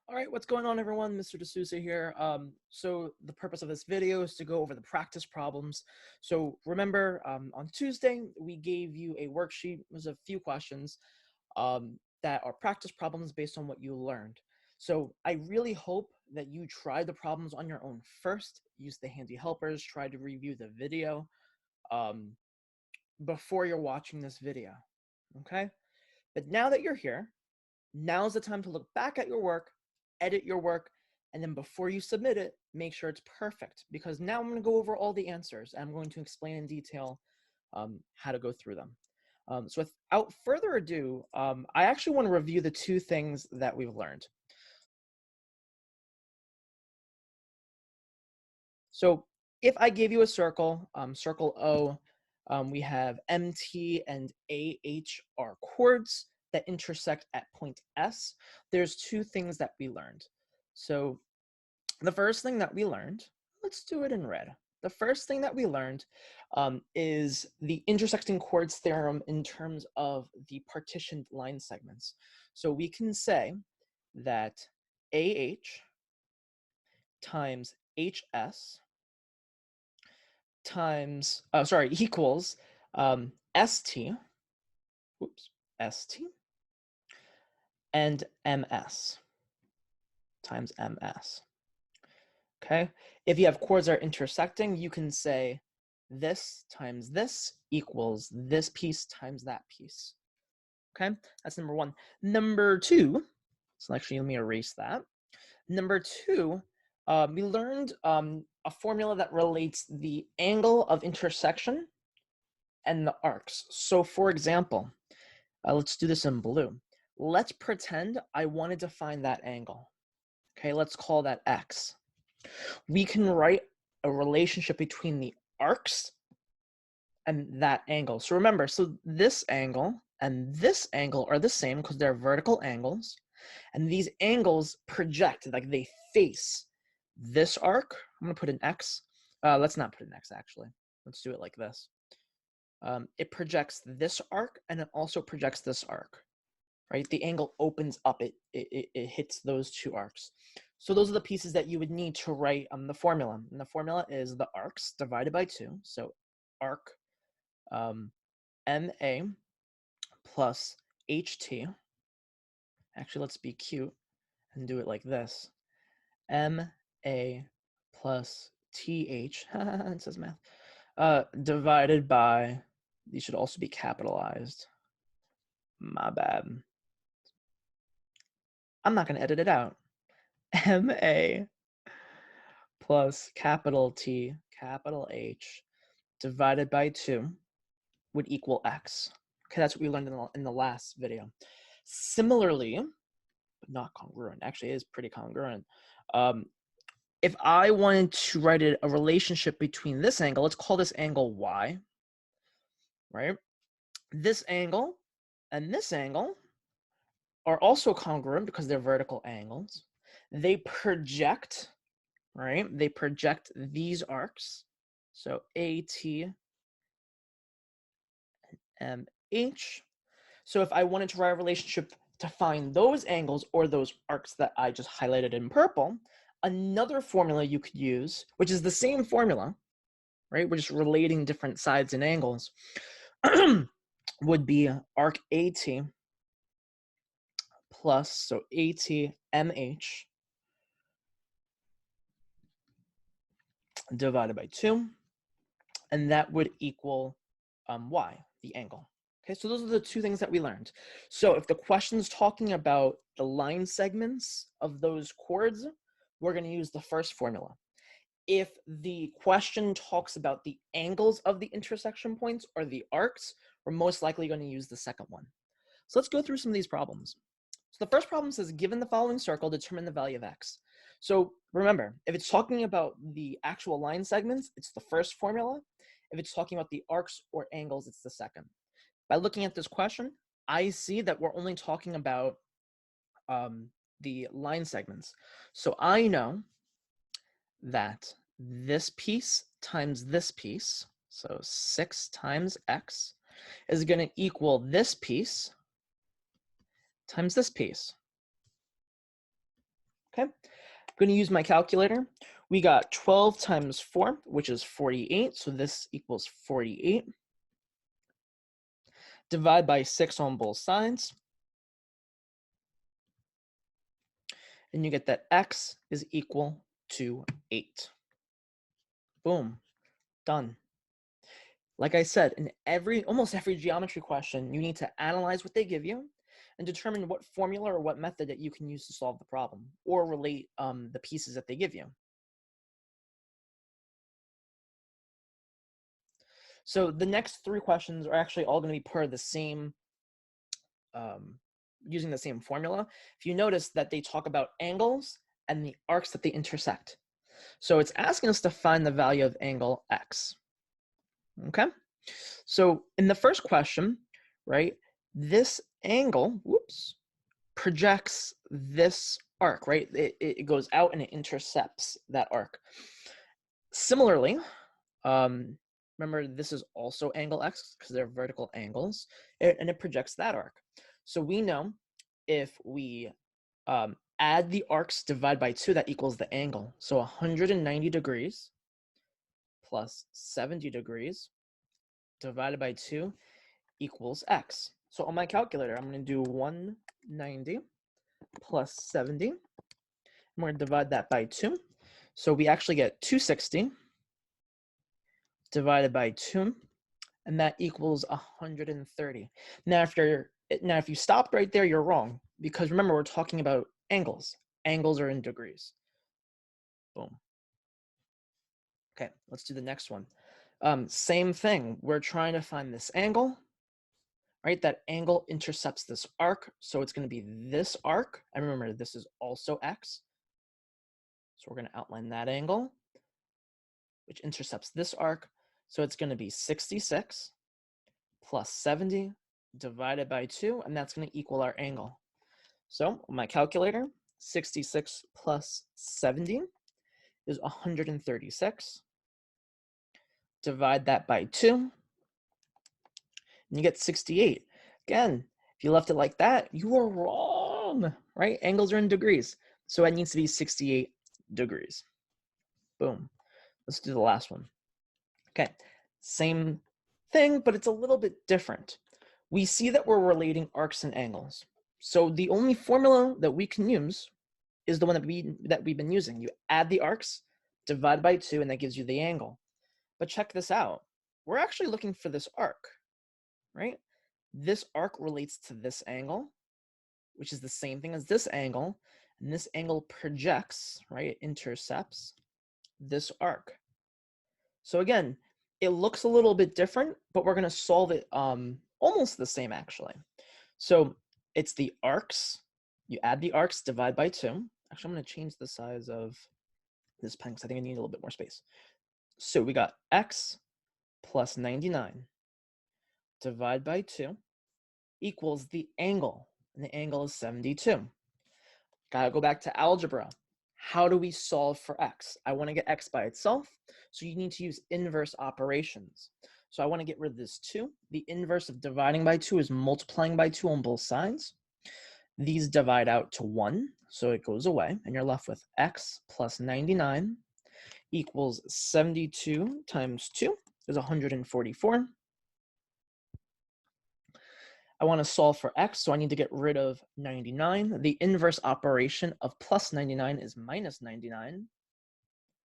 All right, what's going on, everyone? Mr. D'Souza here. So the purpose of this video is to go over the practice problems. So remember, on Tuesday, we gave you a worksheet. There's a few questions that are practice problems based on what you learned. So I really hope that you try the problems on your own first, use the handy helpers, try to review the video before you're watching this video, okay? But now that you're here, now's the time to look back at your work, edit your work, and then before you submit it, make sure it's perfect, because now I'm going to go over all the answers. I'm going to explain in detail how to go through them. So without further ado, I actually want to review the two things that we've learned. So if I gave you a circle, circle O, we have MT and AH are chords that intersect at point S. There's two things that we learned. So the first thing that we learned, let's do it in red. The first thing that we learned is the intersecting chords theorem in terms of the partitioned line segments. So we can say that AH times HS times, equals ST, ST and MS times MS. Okay, if you have chords that are intersecting, you can say this times this equals this piece times that piece. Okay, that's number one. Number two, so actually let me erase that. Number two, we learned a formula that relates the angle of intersection and the arcs. So for example, let's do this in blue. Let's pretend I wanted to find that angle. Okay, let's call that X. We can write a relationship between the arcs and that angle. So remember, so this angle and this angle are the same because they're vertical angles. And these angles project, like they face this arc. I'm going to put an X. Let's not put an X, actually. Let's do it like this. It projects this arc, and it also projects this arc, right? The angle opens up. It hits those two arcs. So those are the pieces that you would need to write the formula. And the formula is the arcs divided by 2. So arc MA plus HT. Actually, let's be cute and do it like this. MA plus TH, it says math, divided by, these should also be capitalized. My bad. I'm not going to edit it out. MA plus capital T, capital H, divided by 2 would equal X. Okay, that's what we learned in the last video. Similarly, but not congruent, actually it is pretty congruent. If I wanted to write a relationship between this angle, let's call this angle Y, right? This angle and this angle are also congruent because they're vertical angles. They project, right? They project these arcs. So AT and MH. So if I wanted to write a relationship to find those angles or those arcs that I just highlighted in purple, another formula you could use, which is the same formula, right? We're just relating different sides and angles, would be arc AT plus, so AT MH divided by 2, and that would equal Y, the angle. Okay, so those are the two things that we learned. So if the question's talking about the line segments of those chords, we're going to use the first formula. If the question talks about the angles of the intersection points or the arcs, we're most likely going to use the second one. So let's go through some of these problems. So the first problem says, given the following circle, determine the value of X. So remember, if it's talking about the actual line segments, it's the first formula. If it's talking about the arcs or angles, it's the second. By looking at this question, I see that we're only talking about the line segments. So I know that this piece times this piece, so 6 times X, is going to equal this piece times this piece. Okay, I'm going to use my calculator. We got 12 times 4, which is 48. So this equals 48. Divide by 6 on both sides. And you get that x is equal to 8. Boom, done. Like I said, in almost every geometry question, you need to analyze what they give you and determine what formula or what method that you can use to solve the problem or relate the pieces that they give you. So the next 3 questions are actually all going to be per the same, using the same formula. If you notice that they talk about angles and the arcs that they intersect. So it's asking us to find the value of angle x. Okay, so in the first question, right, this angle, projects this arc, right? It goes out and it intercepts that arc. Similarly, remember this is also angle x because they're vertical angles, and it projects that arc. So we know if we add the arcs, divide by 2, that equals the angle. So 190 degrees plus 70 degrees divided by 2 equals x. So on my calculator, I'm going to do 190 plus 70. I'm going to divide that by 2. So we actually get 260 divided by 2, and that equals 130. Now, if you stopped right there, you're wrong, because remember, we're talking about angles. Angles are in degrees. Boom. Okay, let's do the next one. Same thing. We're trying to find this angle, right? That angle intercepts this arc, so it's going to be this arc. And remember, this is also x. So we're going to outline that angle, which intercepts this arc. So it's going to be 66 plus 70 divided by 2, and that's going to equal our angle. So on my calculator, 66 plus 70 is 136. Divide that by 2, and you get 68. Again, if you left it like that, you are wrong, right? Angles are in degrees, so it needs to be 68 degrees. Boom. Let's do the last one. Okay, same thing, but it's a little bit different. We see that we're relating arcs and angles. So the only formula that we can use is the one that we've been using. You add the arcs, divide by 2, and that gives you the angle. But check this out. We're actually looking for this arc, right? This arc relates to this angle, which is the same thing as this angle, and this angle projects, right? It intercepts this arc. So again, it looks a little bit different, but we're going to solve it almost the same, actually. So it's the arcs. You add the arcs, divide by 2. Actually, I'm going to change the size of this pen because I think I need a little bit more space. So we got x plus 99 divide by 2 equals the angle, and the angle is 72. Gotta go back to algebra. How do we solve for x? I want to get x by itself, so you need to use inverse operations. So I want to get rid of this 2. The inverse of dividing by 2 is multiplying by 2 on both sides. These divide out to 1, so it goes away, and you're left with x plus 99 equals 72 times 2 is 144. I want to solve for x, so I need to get rid of 99. The inverse operation of plus 99 is minus 99.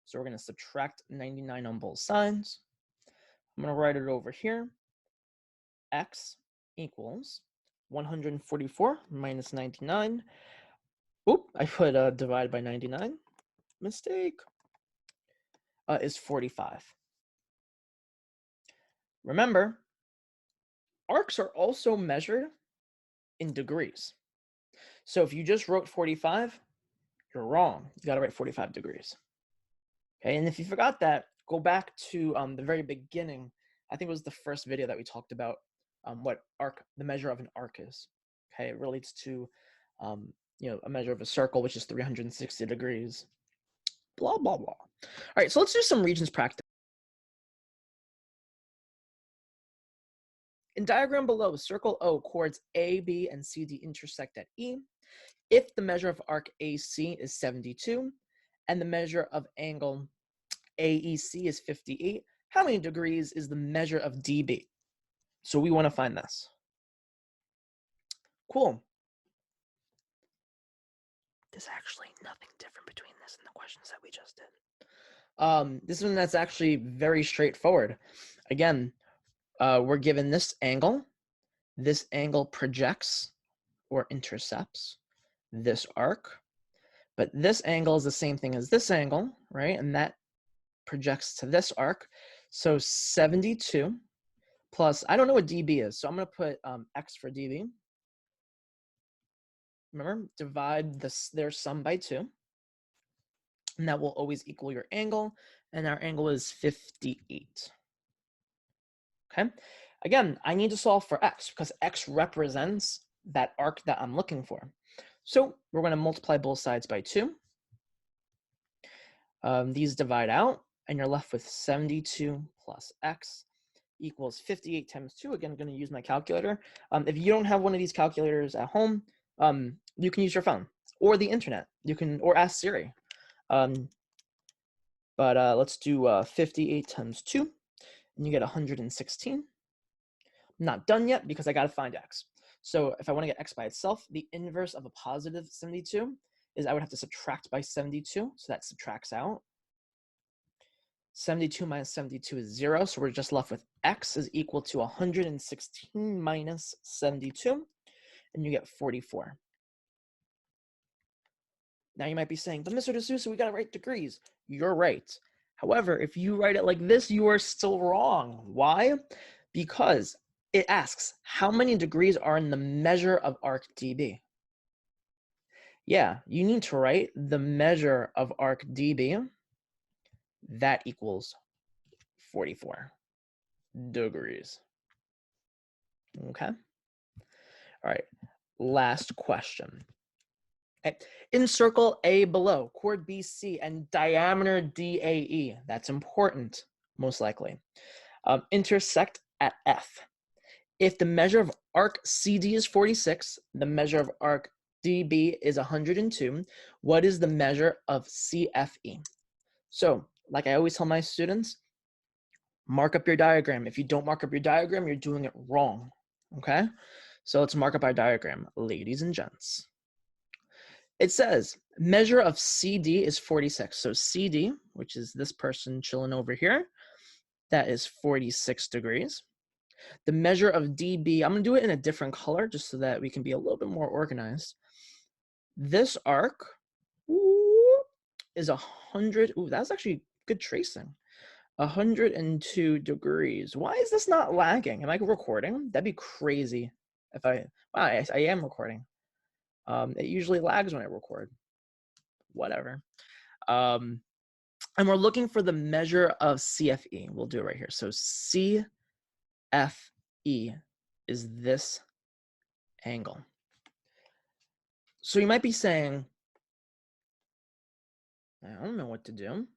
So we're going to subtract 99 on both sides. I'm going to write it over here. X equals 144 minus 99. Oop, I put divide by 99. Mistake. Is 45. Remember, arcs are also measured in degrees. So if you just wrote 45, you're wrong. You got to write 45 degrees. Okay, and if you forgot that, go back to the very beginning. I think it was the first video that we talked about what the measure of an arc is. Okay, it relates to a measure of a circle, which is 360 degrees. Blah blah blah. All right, so let's do some regions practice. In diagram below, circle O, chords A, B, and C, D intersect at E. If the measure of arc AC is 72 and the measure of angle AEC is 58, how many degrees is the measure of DB? So we want to find this. Cool. There's actually nothing different between this and the questions that we just did. This one that's actually very straightforward. Again, we're given this angle. This angle projects or intercepts this arc. But this angle is the same thing as this angle, right? And that projects to this arc. So 72 plus, I don't know what dB is, so I'm going to put x for dB. Remember, divide their sum by 2. And that will always equal your angle. And our angle is 58. Okay. Again, I need to solve for x because x represents that arc that I'm looking for. So we're going to multiply both sides by 2. These divide out, and you're left with 72 plus x equals 58 times 2. Again, I'm going to use my calculator. If you don't have one of these calculators at home, you can use your phone or the internet. You can, or ask Siri. But let's do 58 times 2, and you get 116. I'm not done yet because I got to find x. So if I want to get x by itself, the inverse of a positive 72 is I would have to subtract by 72. So that subtracts out. 72 minus 72 is 0. So we're just left with x is equal to 116 minus 72. And you get 44. Now you might be saying, but Mr. D'Souza, we got to write degrees. You're right. However, if you write it like this, you are still wrong. Why? Because it asks, how many degrees are in the measure of arc dB? Yeah, you need to write the measure of arc dB. That equals 44 degrees. Okay. All right. Last question. Okay. Encircle A below, chord BC, and diameter DAE. That's important, most likely. Intersect at F. If the measure of arc CD is 46, the measure of arc DB is 102, what is the measure of CFE? So, like I always tell my students, mark up your diagram. If you don't mark up your diagram, you're doing it wrong, okay? So let's mark up our diagram, ladies and gents. It says measure of CD is 46. So CD, which is this person chilling over here, that is 46 degrees. The measure of DB, I'm going to do it in a different color just so that we can be a little bit more organized. This arc is 100. Ooh, that's actually good tracing. 102 degrees. Why is this not lagging? Am I recording? That'd be crazy if wow, I am recording. It usually lags when I record. Whatever. And we're looking for the measure of CFE. We'll do it right here. So CFE is this angle. So you might be saying, I don't know what to do.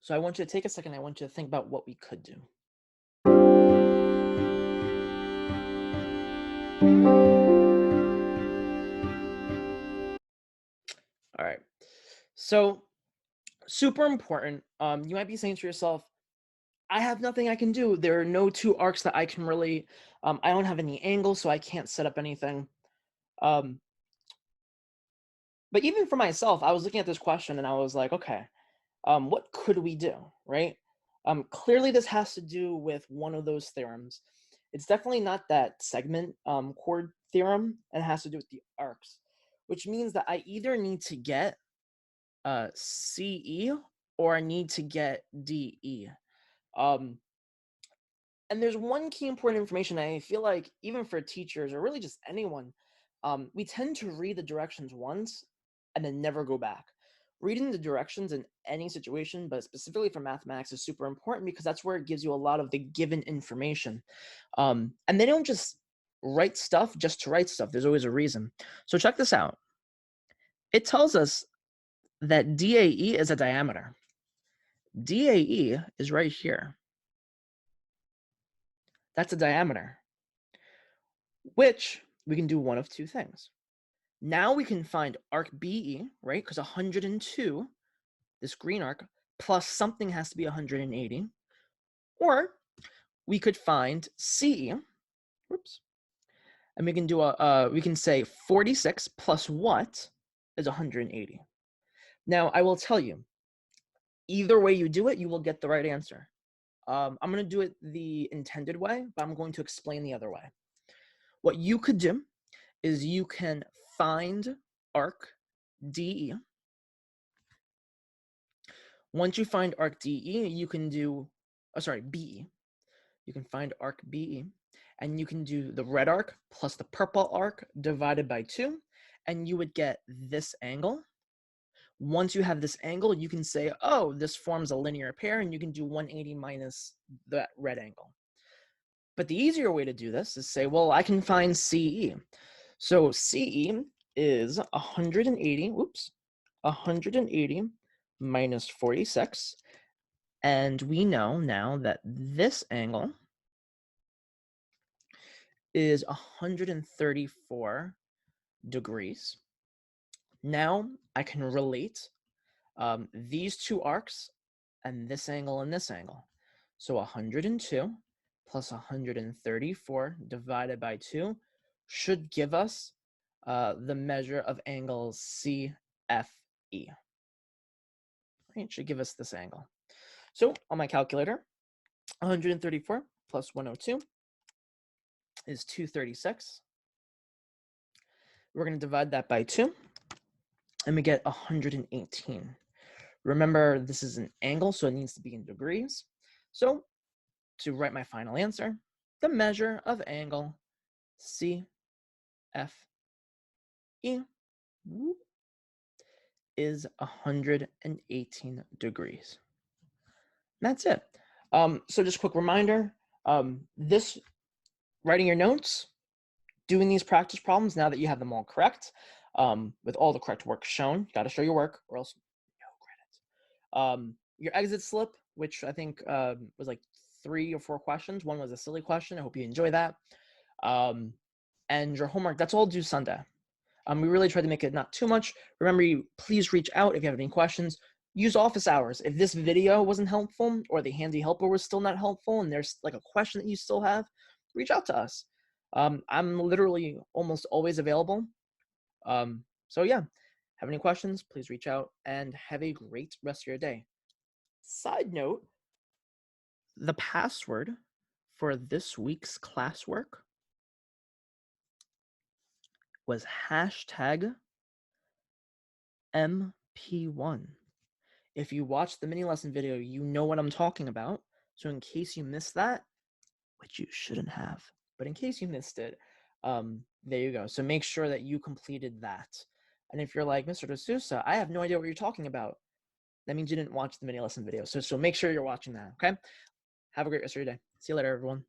So I want you to take a second. I want you to think about what we could do. All right. So super important. You might be saying to yourself, I have nothing I can do. There are no two arcs that I can really, I don't have any angles, so I can't set up anything. But even for myself, I was looking at this question and I was like, okay, what could we do, right? Clearly this has to do with one of those theorems. It's definitely not that segment chord theorem, and it has to do with the arcs, which means that I either need to get CE or I need to get DE. And there's one key important information I feel like even for teachers or really just anyone, we tend to read the directions once and then never go back. Reading the directions in any situation, but specifically for mathematics, is super important because that's where it gives you a lot of the given information. And they don't just write stuff just to write stuff. There's always a reason. So check this out. It tells us that DAE is a diameter. DAE is right here. That's a diameter, which we can do one of two things. Now we can find arc BE, right? Because 102, this green arc, plus something has to be 180. Or we could find CE, whoops, and we can do we can say 46 plus what is 180. Now, I will tell you, either way you do it, you will get the right answer. I'm going to do it the intended way, but I'm going to explain the other way. What you could do is you can find arc DE. Once you find arc DE, you can do, BE. You can find arc BE, and you can do the red arc plus the purple arc divided by 2, and you would get this angle. Once you have this angle, you can say, oh, this forms a linear pair, and you can do 180 minus that red angle. But the easier way to do this is say, well, I can find CE. So CE is 180, 180 minus 46. And we know now that this angle is 134 degrees. Now I can relate these two arcs and this angle and this angle. So 102 plus 134 divided by 2 should give us the measure of angles CFE. Right? It should give us this angle. So on my calculator, 134 plus 102 is 236. We're going to divide that by 2, and we get 118. Remember, this is an angle, so it needs to be in degrees. So to write my final answer, the measure of angle CFE is 118 degrees. That's it. So just a quick reminder, this writing your notes, doing these practice problems now that you have them all correct, with all the correct work shown, got to show your work or else no credit. Your exit slip, which I think was like 3 or 4 questions. One was a silly question. I hope you enjoy that. And your homework, that's all due Sunday. We really tried to make it not too much. Remember, please reach out if you have any questions. Use office hours. If this video wasn't helpful or the handy helper was still not helpful and there's like a question that you still have, reach out to us. I'm literally almost always available. So yeah, have any questions, please reach out and have a great rest of your day. Side note, the password for this week's classwork was #MP1. If you watched the mini lesson video, you know what I'm talking about. So in case you missed that, which you shouldn't have, but in case you missed it, there you go. So make sure that you completed that. And if you're like, Mr. D'Souza, I have no idea what you're talking about, that means you didn't watch the mini lesson video. So make sure you're watching that, okay? Have a great rest of your day. See you later, everyone.